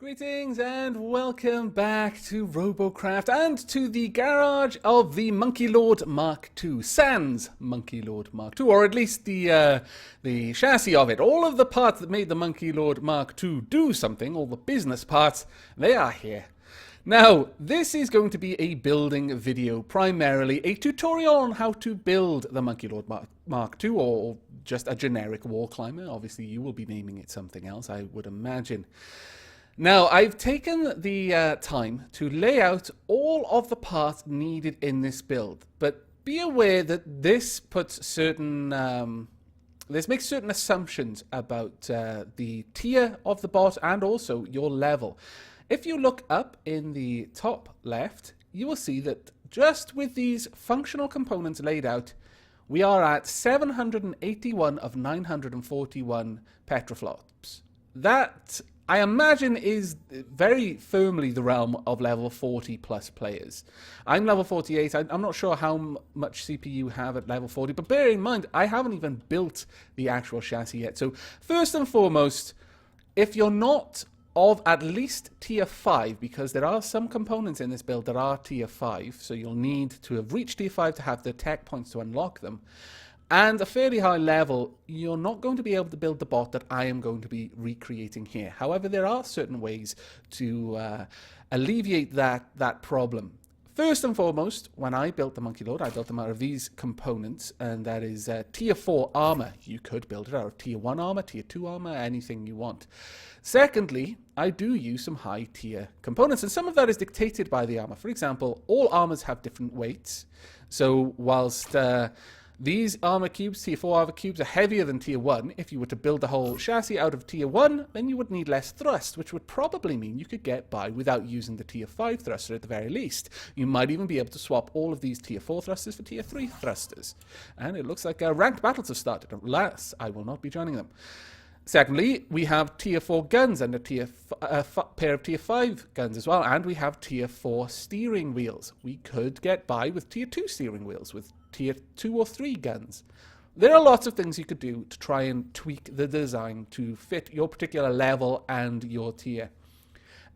Greetings and welcome back to Robocraft and to the garage of the Monkey Lord Mark II, sans Monkey Lord Mark II, or at least the chassis of it. All of the parts that made the Monkey Lord Mark II do something, all the business parts, they are here. Now, this is going to be a building video, primarily a tutorial on how to build the Monkey Lord Mark II, or just a generic wall climber. Obviously, you will be naming it something else, I would imagine. Now, I've taken the time to lay out all of the parts needed in this build, but be aware that this puts certain, this makes certain assumptions about the tier of the bot and also your level. If you look up in the top left, you will see that just with these functional components laid out, we are at 781 of 941 petroflops. That, I imagine, is very firmly the realm of level 40 plus players. I'm level 48. I'm not sure how much CPU you have at level 40, but bear in mind, I haven't even built the actual chassis yet. So first and foremost, if you're not of at least tier 5, because there are some components in this build that are tier 5, so you'll need to have reached tier 5 to have the tech points to unlock them, and a fairly high level, you're not going to be able to build the bot that I am going to be recreating here. However, there are certain ways to alleviate that problem. First and foremost, when I built the Monkey Lord, I built them out of these components, and that is tier 4 armor. You could build it out of tier 1 armor, tier 2 armor, anything you want. Secondly, I do use some high tier components, and some of that is dictated by the armor. For example, all armors have different weights. So whilst these armor cubes, tier 4 armor cubes, are heavier than tier 1. If you were to build the whole chassis out of tier 1, then you would need less thrust, which would probably mean you could get by without using the tier 5 thruster at the very least. You might even be able to swap all of these tier 4 thrusters for tier 3 thrusters. And it looks like ranked battles have started. Alas, I will not be joining them. Secondly, we have tier 4 guns and a pair of tier 5 guns as well, and we have tier 4 steering wheels. We could get by with tier 2 steering wheels, with tier 2 or 3 guns. There are lots of things you could do to try and tweak the design to fit your particular level and your tier.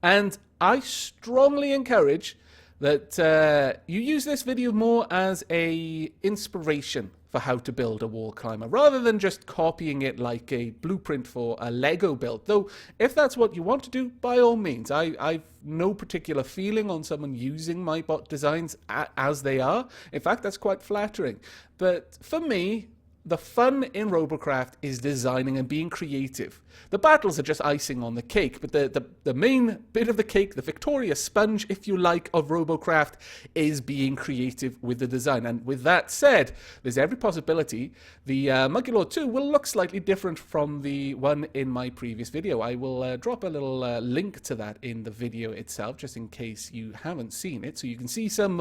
And I strongly encourage that you use this video more as a inspiration for how to build a wall climber, rather than just copying it like a blueprint for a Lego build. Though, if that's what you want to do, by all means. I've no particular feeling on someone using my bot designs as they are. In fact, that's quite flattering. But for me, the fun in Robocraft is designing and being creative. The battles are just icing on the cake, but the main bit of the cake, the victorious sponge, if you like, of Robocraft is being creative with the design. And with that said, there's every possibility the Monkey Lord 2 will look slightly different from the one in my previous video. I will drop a little link to that in the video itself, just in case you haven't seen it, so you can see some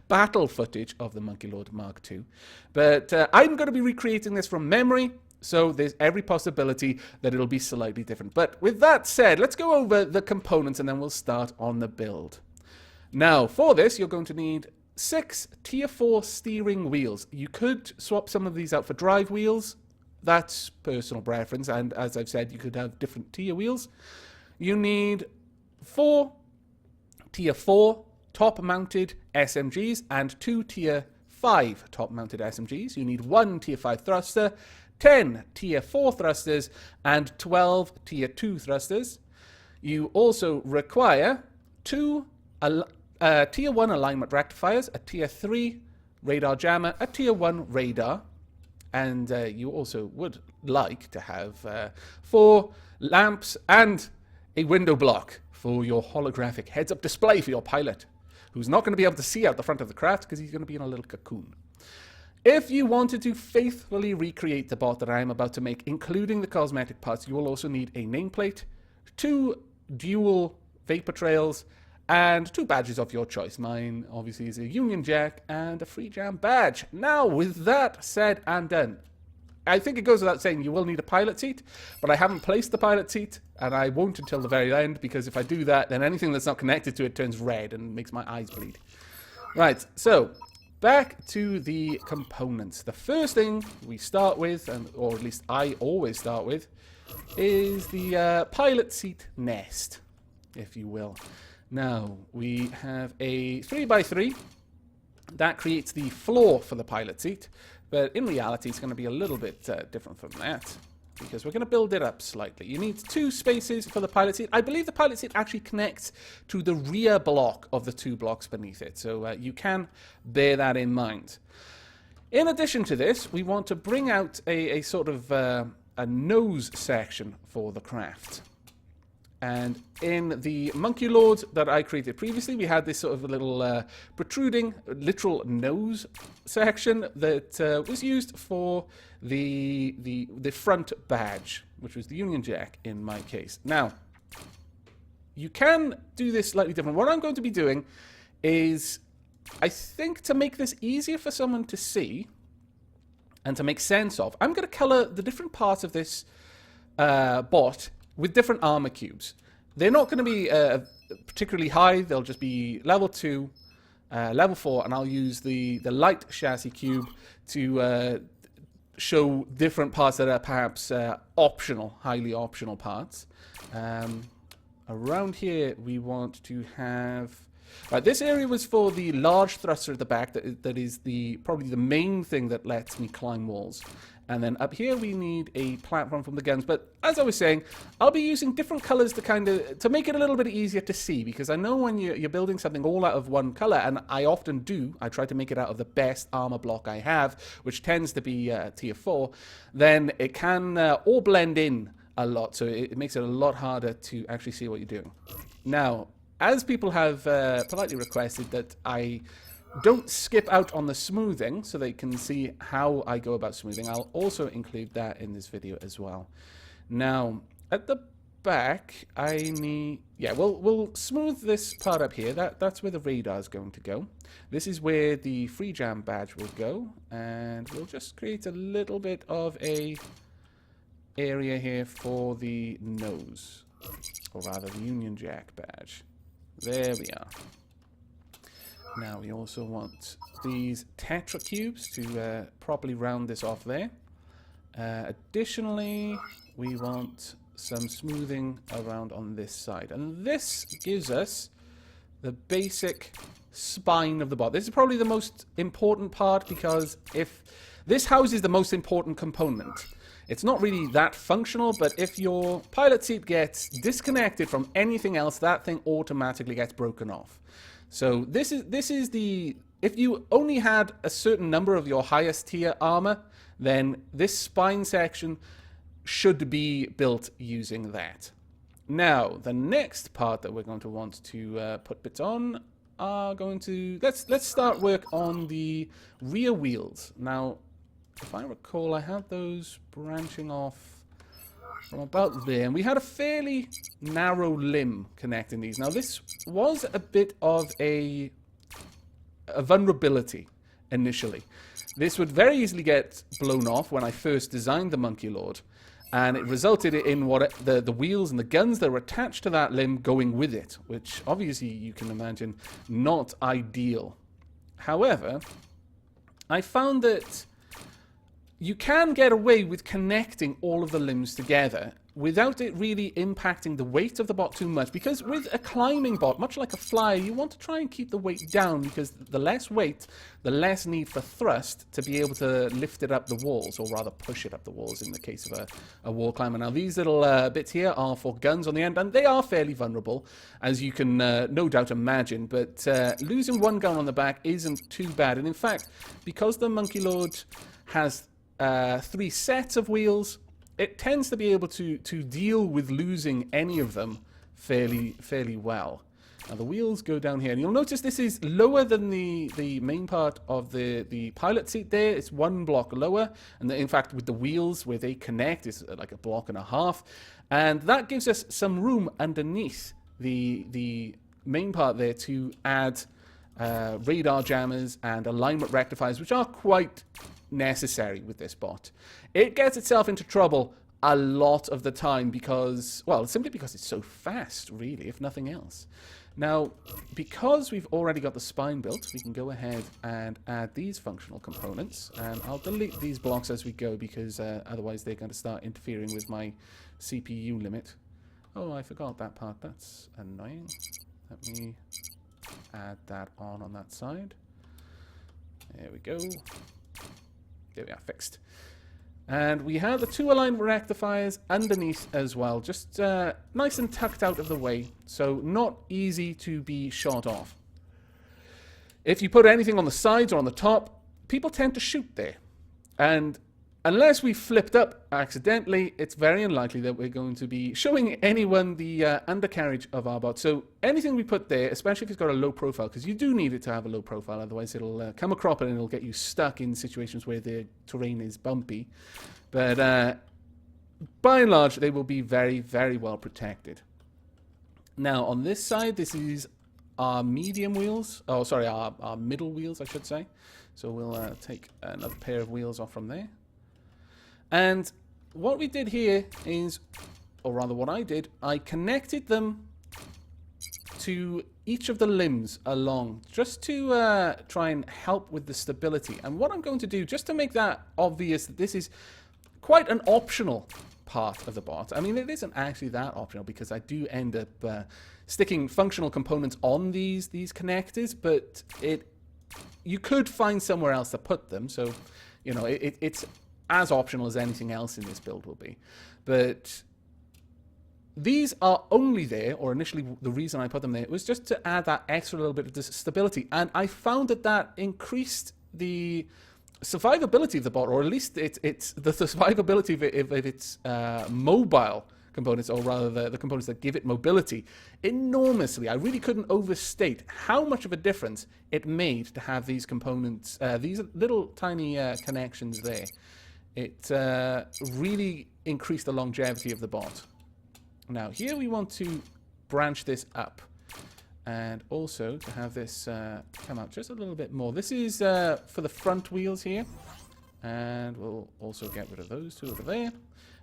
battle footage of the Monkey Lord Mark II. But I'm going to be recreating this from memory, so there's every possibility that it'll be slightly different. But with that said, let's go over the components and then we'll start on the build. Now, for this, you're going to need 6 tier 4 steering wheels. You could swap some of these out for drive wheels. That's personal preference, and as I've said, you could have different tier wheels. You need 4 tier 4 top-mounted SMGs and 2 tier 5 top-mounted SMGs. You need 1 tier 5 thruster, 10 tier 4 thrusters, and 12 tier 2 thrusters. You also require 2 tier 1 alignment rectifiers, a tier 3 radar jammer, a tier 1 radar, and you also would like to have 4 lamps and a window block for your holographic heads-up display for your pilot, who's not going to be able to see out the front of the craft because he's going to be in a little cocoon. If you wanted to faithfully recreate the bot that I am about to make, including the cosmetic parts, you will also need a nameplate, 2 dual vapor trails, and 2 badges of your choice. Mine, obviously, is a Union Jack and a Free Jam badge. Now, with that said and done, I think it goes without saying you will need a pilot seat, but I haven't placed the pilot seat, and I won't until the very end, because if I do that, then anything that's not connected to it turns red and makes my eyes bleed. Right, so back to the components. The first thing we start with, or at least I always start with, is the pilot seat nest. if you will. Now, we have a 3x3. That creates the floor for the pilot seat, but in reality, it's going to be a little bit different from that, because we're going to build it up slightly. You need 2 spaces for the pilot seat. I believe the pilot seat actually connects to the rear block of the 2 blocks beneath it, so you can bear that in mind. In addition to this, we want to bring out a sort of a nose section for the craft. And in the Monkey Lord that I created previously, we had this sort of a little protruding, literal nose section that was used for the front badge, which was the Union Jack in my case. Now, you can do this slightly different. What I'm going to be doing is, I think to make this easier for someone to see and to make sense of, I'm going to color the different parts of this bot with different armor cubes. They're not going to be particularly high. They'll just be level 2, level 4, and I'll use the light chassis cube to show different parts that are perhaps optional, highly optional parts. Around here, we want to have... Right, this area was for the large thruster at the back. That is probably the main thing that lets me climb walls. And then up here we need a platform from the guns. But as I was saying, I'll be using different colors to make it a little bit easier to see, because I know when you're building something all out of one color, and I often do, I try to make it out of the best armor block I have, which tends to be tier 4, then it can all blend in a lot. So it makes it a lot harder to actually see what you're doing. Now, as people have politely requested that I don't skip out on the smoothing so they can see how I go about smoothing, I'll also include that in this video as well. Now, at the back, I need... Yeah, we'll smooth this part up here. That's where the radar is going to go. This is where the free jam badge will go. And we'll just create a little bit of a area here for the nose. Or rather, the Union Jack badge. There we are. Now we also want these tetra cubes to properly round this off there. Additionally, we want some smoothing around on this side. And this gives us the basic spine of the bot. This is probably the most important part, because if this houses the most important component. It's not really that functional, but if your pilot seat gets disconnected from anything else, that thing automatically gets broken off. So this is the... If you only had a certain number of your highest tier armor, then this spine section should be built using that. Now, the next part that we're going to want to put bits on are going to... Let's start work on the rear wheels. Now, if I recall, I had those branching off from about there. And we had a fairly narrow limb connecting these. Now, this was a bit of a vulnerability initially. This would very easily get blown off when I first designed the Monkey Lord. And it resulted in the wheels and the guns that were attached to that limb going with it, which obviously you can imagine not ideal. However, I found that you can get away with connecting all of the limbs together without it really impacting the weight of the bot too much. Because with a climbing bot, much like a flyer, you want to try and keep the weight down, because the less weight, the less need for thrust to be able to lift it up the walls, or rather push it up the walls in the case of a wall climber. Now, these little bits here are for guns on the end, and they are fairly vulnerable, as you can no doubt imagine. But losing one gun on the back isn't too bad. And in fact, because the Monkey Lord has 3 sets of wheels, it tends to be able to deal with losing any of them fairly well. Now the wheels go down here, and you'll notice this is lower than the main part of the pilot seat there. It's 1 block lower, and in fact with the wheels where they connect, it's like a block and a half, and that gives us some room underneath the main part there to add radar jammers and alignment rectifiers, which are quite necessary with this bot. It gets itself into trouble a lot of the time because, well, simply because it's so fast, really, if nothing else. Now, because we've already got the spine built, we can go ahead and add these functional components. And I'll delete these blocks as we go, because otherwise they're going to start interfering with my CPU limit. Oh, I forgot that part. That's annoying. Let me add that on that side. There we go. There we are, fixed. And we have the 2 aligned rectifiers underneath as well, just nice and tucked out of the way, so not easy to be shot off. If you put anything on the sides or on the top, people tend to shoot there. And unless we flipped up accidentally, it's very unlikely that we're going to be showing anyone the undercarriage of our bot. So anything we put there, especially if it's got a low profile, because you do need it to have a low profile, otherwise it'll come a crop and it'll get you stuck in situations where the terrain is bumpy. But by and large, they will be very, very well protected. Now on this side, this is our medium wheels. Oh, sorry, our middle wheels, I should say. So we'll take another pair of wheels off from there. And what we did here is, or rather what I did, I connected them to each of the limbs along, just to try and help with the stability. And what I'm going to do, just to make that obvious, that this is quite an optional part of the bot. I mean, it isn't actually that optional, because I do end up sticking functional components on these connectors, but you could find somewhere else to put them. So, you know, it's as optional as anything else in this build will be. But these are only there, or initially the reason I put them there, was just to add that extra little bit of stability. And I found that increased the survivability of the bot, or at least it's the survivability of its mobile components, or rather the components that give it mobility, enormously. I really couldn't overstate how much of a difference it made to have these components, these little tiny connections there. It really increased the longevity of the bot. Now here we want to branch this up, and also to have this come out just a little bit more. This is for the front wheels here, and we'll also get rid of those 2 over there.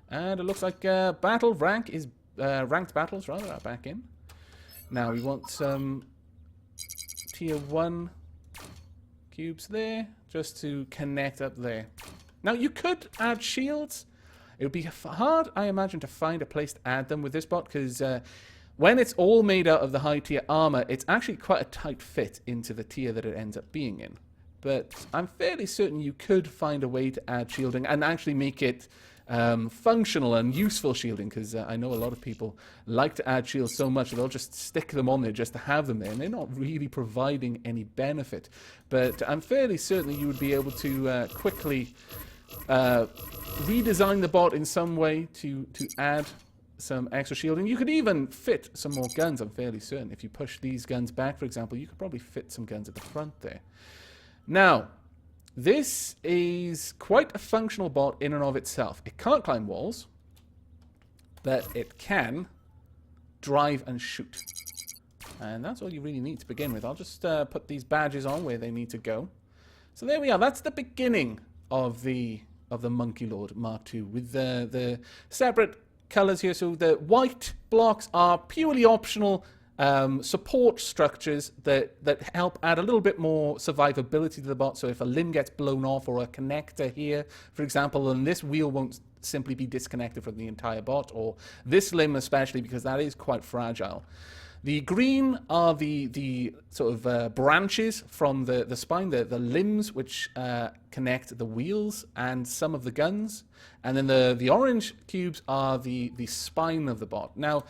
And it looks like battle rank is ranked battles rather are back in. Now we want some tier 1 cubes there, just to connect up there. Now, you could add shields. It would be hard, I imagine, to find a place to add them with this bot, because when it's all made out of the high tier armor, it's actually quite a tight fit into the tier that it ends up being in. But I'm fairly certain you could find a way to add shielding and actually make it functional and useful shielding, because I know a lot of people like to add shields so much that they'll just stick them on there just to have them there, and they're not really providing any benefit. But I'm fairly certain that you would be able to quickly redesign the bot in some way to add some extra shielding. You could even fit some more guns, I'm fairly certain. If you push these guns back, for example, you could probably fit some guns at the front there. Now, this is quite a functional bot in and of itself. It can't climb walls, but it can drive and shoot. And that's all you really need to begin with. I'll just put these badges on where they need to go. So there we are. That's the beginning of the Monkey Lord Mark II, with the separate colors here. So the white blocks are purely optional support structures that help add a little bit more survivability to the bot. So if a limb gets blown off, or a connector here, for example, then this wheel won't simply be disconnected from the entire bot, or this limb especially, because that is quite fragile. The green are the sort of branches from the spine, the limbs which connect the wheels and some of the guns. And then the orange cubes are the spine of the bot. Now,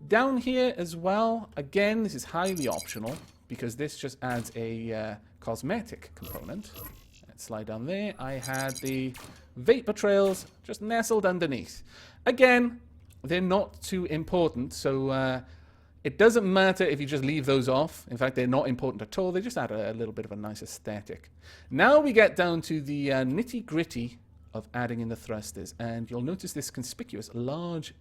down here as well, again, this is highly optional, because this just adds a cosmetic component. Let's slide down there. I had the vapor trails just nestled underneath. Again, they're not too important, so it doesn't matter if you just leave those off. In fact, they're not important at all. They just add a little bit of a nice aesthetic. Now we get down to the nitty-gritty of adding in the thrusters. And you'll notice this conspicuous large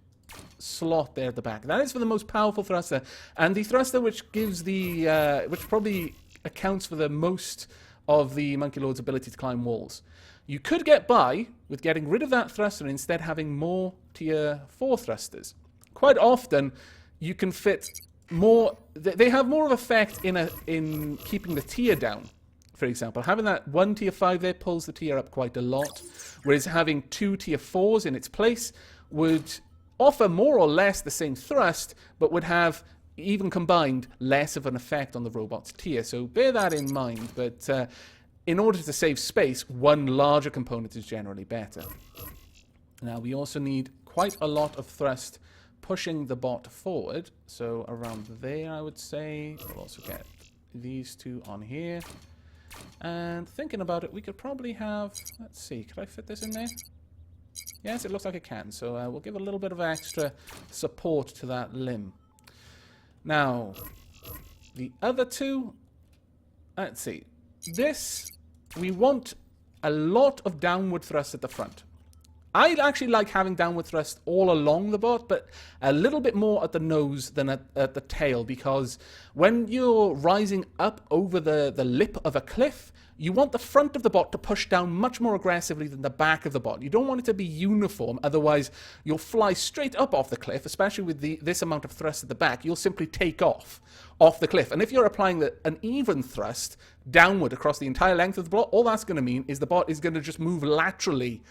slot there at the back. That is for the most powerful thruster. And the thruster which gives the... which probably accounts for the most of the Monkey Lord's ability to climb walls. You could get by with getting rid of that thruster and instead having more tier 4 thrusters. Quite often, you can fit more. They have more of effect in keeping the tier down. For example, having that one tier 5 there pulls the tier up quite a lot, whereas having 2 tier 4s in its place would offer more or less the same thrust, but would have, even combined, less of an effect on the robot's tier. So bear that in mind, but in order to save space, one larger component is generally better. Now, we also need quite a lot of thrust pushing the bot forward, so around there, I would say. We'll also get these two on here. And thinking about it, we could probably have, let's see, could I fit this in there? Yes, it looks like it can, so we'll give a little bit of extra support to that limb. Now, the other two, let's see. This, we want a lot of downward thrust at the front. I actually like having downward thrust all along the bot, but a little bit more at the nose than at the tail, because when you're rising up over the lip of a cliff, you want the front of the bot to push down much more aggressively than the back of the bot. You don't want it to be uniform, otherwise you'll fly straight up off the cliff, especially with this amount of thrust at the back. You'll simply take off the cliff. And if you're applying an even thrust downward across the entire length of the bot, all that's going to mean is the bot is going to just move laterally,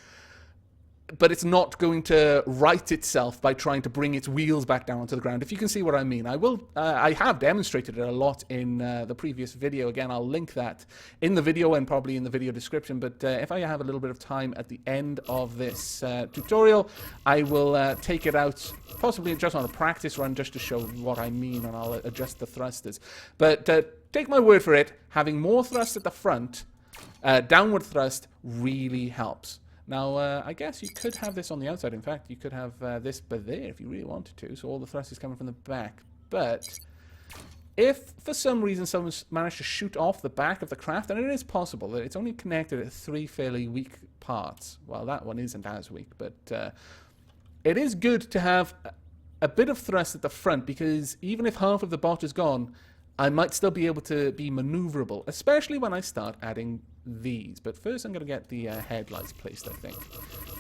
but it's not going to right itself by trying to bring its wheels back down onto the ground, if you can see what I mean. I have demonstrated it a lot in the previous video. Again, I'll link that in the video and probably in the video description, but if I have a little bit of time at the end of this tutorial, I will take it out, possibly just on a practice run, just to show what I mean, and I'll adjust the thrusters. But take my word for it, having more thrust at the front, downward thrust, really helps. Now, I guess you could have this on the outside. In fact, you could have this but there if you really wanted to, so all the thrust is coming from the back. But if, for some reason, someone's managed to shoot off the back of the craft, and it is possible that it's only connected at 3 fairly weak parts. Well, that one isn't as weak, but it is good to have a bit of thrust at the front, because even if half of the bot is gone, I might still be able to be maneuverable, especially when I start adding these. But first I'm going to get the headlights placed, I think.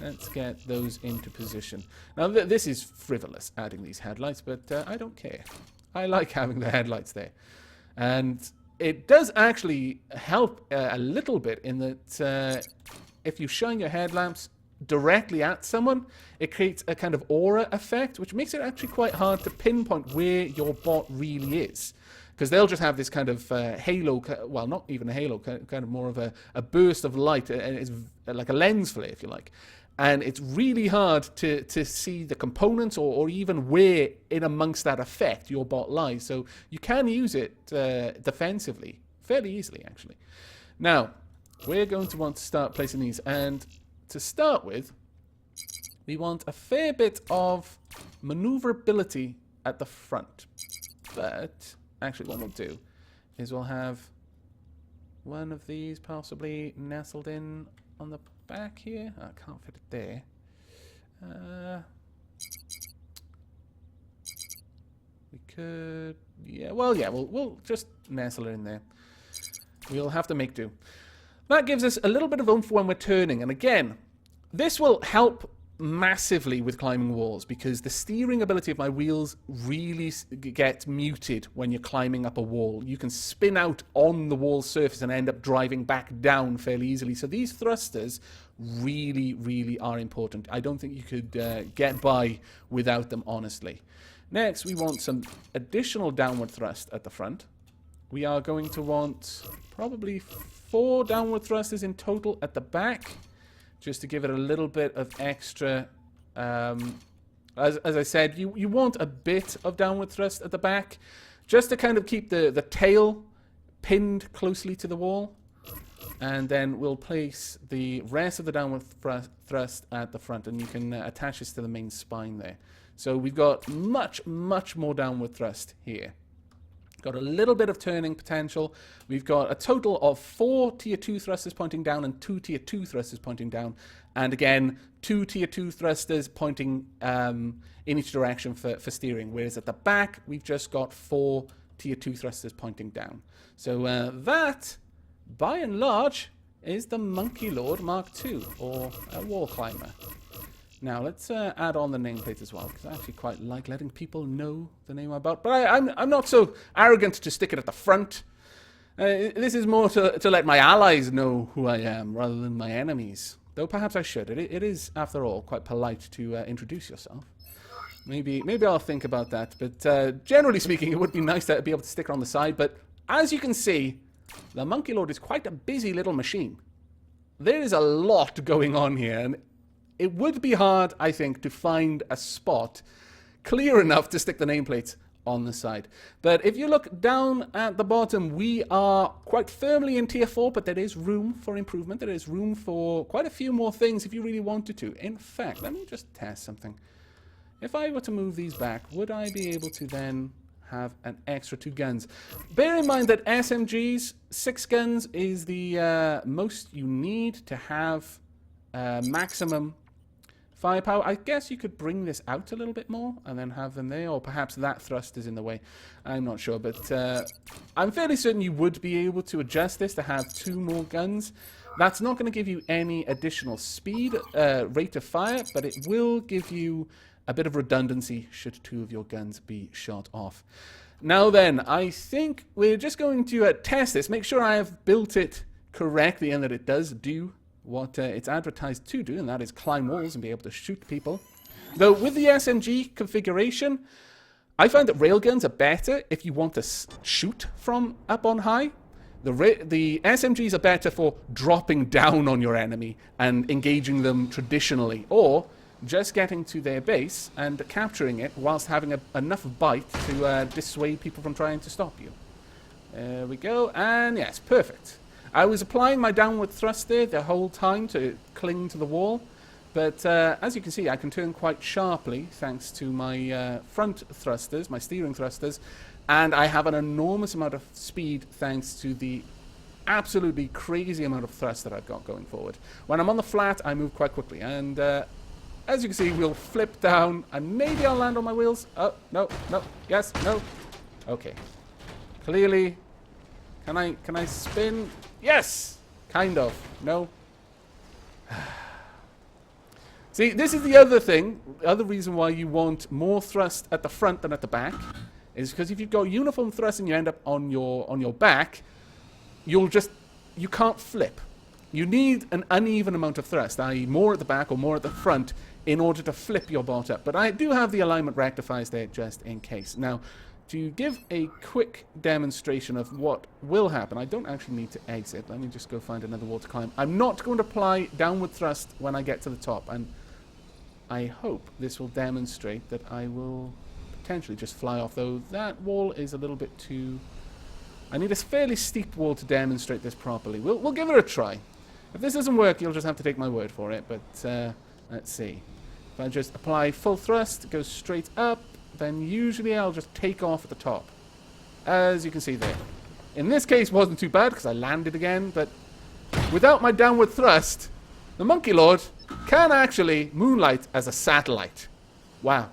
Let's get those into position. Now this is frivolous, adding these headlights, but I don't care. I like having the headlights there. And it does actually help a little bit in that if you shine your headlamps directly at someone, it creates a kind of aura effect, which makes it actually quite hard to pinpoint where your bot really is. Because they'll just have this kind of halo, well, not even a halo, kind of more of a burst of light, and it's like a lens flare, if you like. And it's really hard to see the components or even where in amongst that effect your bot lies. So you can use it defensively, fairly easily, actually. Now, we're going to want to start placing these. And to start with, we want a fair bit of maneuverability at the front. But actually, what we'll do is we'll have one of these possibly nestled in on the back here. I can't fit it there. We could, yeah, well, yeah, we'll just nestle it in there. We'll have to make do. That gives us a little bit of oomph when we're turning, and again, this will help massively with climbing walls, because the steering ability of my wheels really gets muted when you're climbing up a wall. You can spin out on the wall surface and end up driving back down fairly easily. So these thrusters really, really are important. I don't think you could get by without them, honestly. Next, we want some additional downward thrust at the front. We are going to want probably 4 downward thrusters in total at the back, just to give it a little bit of extra. As I said, you want a bit of downward thrust at the back, just to kind of keep the tail pinned closely to the wall. And then we'll place the rest of the downward thrust at the front, and you can attach this to the main spine there. So we've got much, much more downward thrust here. Got a little bit of turning potential. We've got a total of 4 tier 2 thrusters pointing down and 2 tier 2 thrusters pointing down. And again, 2 tier 2 thrusters pointing in each direction for steering. Whereas at the back, we've just got 4 tier 2 thrusters pointing down. So that, by and large, is the Monkey Lord Mark II, or a wall climber. Now, let's add on the nameplate as well, because I actually quite like letting people know the name I'm about. But I'm not so arrogant to stick it at the front. This is more to let my allies know who I am, rather than my enemies. Though perhaps I should. It is, after all, quite polite to introduce yourself. Maybe I'll think about that. But generally speaking, it would be nice to be able to stick her on the side. But as you can see, the Monkey Lord is quite a busy little machine. There is a lot going on here, and it would be hard, I think, to find a spot clear enough to stick the nameplates on the side. But if you look down at the bottom, we are quite firmly in tier 4, but there is room for improvement. There is room for quite a few more things if you really wanted to. In fact, let me just test something. If I were to move these back, would I be able to then have an extra 2 guns? Bear in mind that SMGs, 6 guns is the most you need to have maximum firepower. I guess you could bring this out a little bit more and then have them there, or perhaps that thrust is in the way. I'm not sure, but I'm fairly certain you would be able to adjust this to have 2 more guns. That's not going to give you any additional speed, rate of fire, but it will give you a bit of redundancy should 2 of your guns be shot off. Now then, I think we're just going to test this, make sure I have built it correctly and that it does do what it's advertised to do, and that is climb walls and be able to shoot people. Though with the SMG configuration, I find that railguns are better if you want to shoot from up on high. The SMGs are better for dropping down on your enemy and engaging them traditionally, or just getting to their base and capturing it whilst having enough bite to dissuade people from trying to stop you. There we go, and yes, perfect. I was applying my downward thrust there the whole time to cling to the wall, but as you can see, I can turn quite sharply thanks to my front thrusters, my steering thrusters, and I have an enormous amount of speed thanks to the absolutely crazy amount of thrust that I've got going forward. When I'm on the flat, I move quite quickly, and as you can see, we'll flip down, and maybe I'll land on my wheels. Oh, no, no, yes, no. Okay. Clearly, can I spin? Yes! Kind of. No. See, this is the other thing, the other reason why you want more thrust at the front than at the back, is because if you've got uniform thrust and you end up on your back, you can't flip. You need an uneven amount of thrust, i.e. more at the back or more at the front, in order to flip your bot up. But I do have the alignment rectifiers there just in case. Now, to give a quick demonstration of what will happen, I don't actually need to exit. Let me just go find another wall to climb. I'm not going to apply downward thrust when I get to the top, and I hope this will demonstrate that I will potentially just fly off, though that wall is a little bit too... I need a fairly steep wall to demonstrate this properly. We'll give it a try. If this doesn't work, you'll just have to take my word for it, but let's see. If I just apply full thrust, go straight up, then usually I'll just take off at the top. As you can see there. In this case, it wasn't too bad because I landed again, but without my downward thrust, the Monkey Lord can actually moonlight as a satellite. Wow.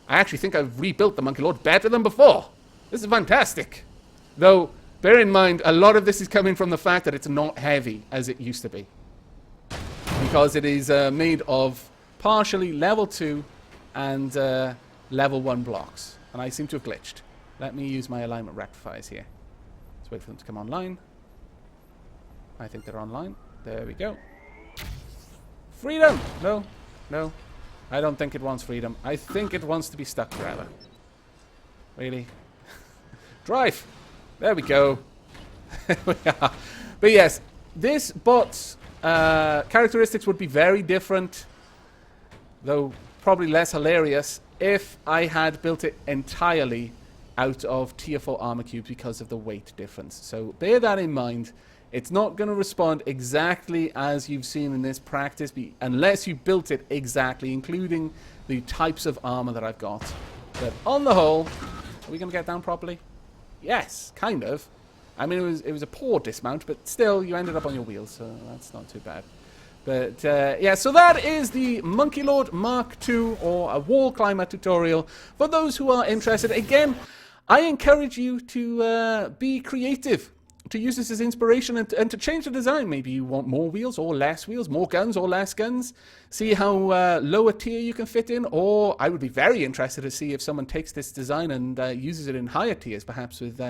I actually think I've rebuilt the Monkey Lord better than before. This is fantastic. Though, bear in mind, a lot of this is coming from the fact that it's not heavy as it used to be. Because it is made of partially level 2 and level 1 blocks. And I seem to have glitched. Let me use my alignment rectifiers here. Let's wait for them to come online. I think they're online. There we go. Freedom! No, no. I don't think it wants freedom. I think it wants to be stuck forever. Really? Drive! There we go. But yes, this bot's characteristics would be very different, though probably less hilarious, if I had built it entirely out of tier 4 armor cubes because of the weight difference. So bear that in mind. It's not going to respond exactly as you've seen in this practice, unless you built it exactly, including the types of armor that I've got. But on the whole, are we going to get down properly? Yes, kind of. I mean, it was a poor dismount, but still, you ended up on your wheels, so that's not too bad. But, yeah, so that is the Monkey Lord Mark II, or a wall climber tutorial, for those who are interested. Again, I encourage you to be creative, to use this as inspiration and to change the design. Maybe you want more wheels or less wheels, more guns or less guns. See how lower tier you can fit in, or I would be very interested to see if someone takes this design and uses it in higher tiers, perhaps with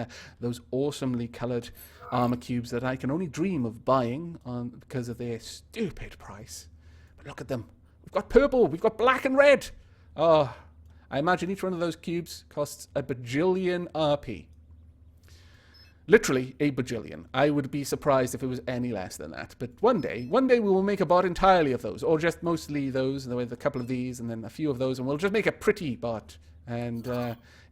those awesomely colored armor cubes that I can only dream of buying because of their stupid price. But look at them. We've got purple, we've got black and red. Oh, I imagine each one of those cubes costs a bajillion RP. Literally a bajillion. I would be surprised if it was any less than that. But one day we will make a bot entirely of those, or just mostly those, with a couple of these and then a few of those, and we'll just make a pretty bot, and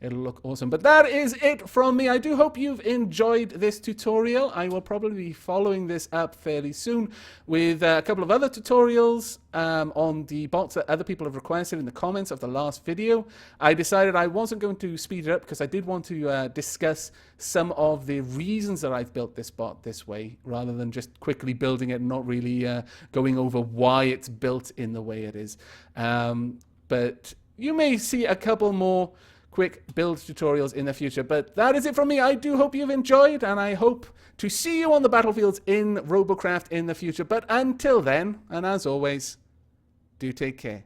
it'll look awesome. But that is it from me. I do hope you've enjoyed this tutorial. I will probably be following this up fairly soon with a couple of other tutorials on the bots that other people have requested in the comments of the last video. I decided I wasn't going to speed it up because I did want to discuss some of the reasons that I've built this bot this way, rather than just quickly building it and not really going over why it's built in the way it is. But you may see a couple more quick build tutorials in the future. But that is it from me. I do hope you've enjoyed, and I hope to see you on the battlefields in Robocraft in the future. But until then, and as always, do take care.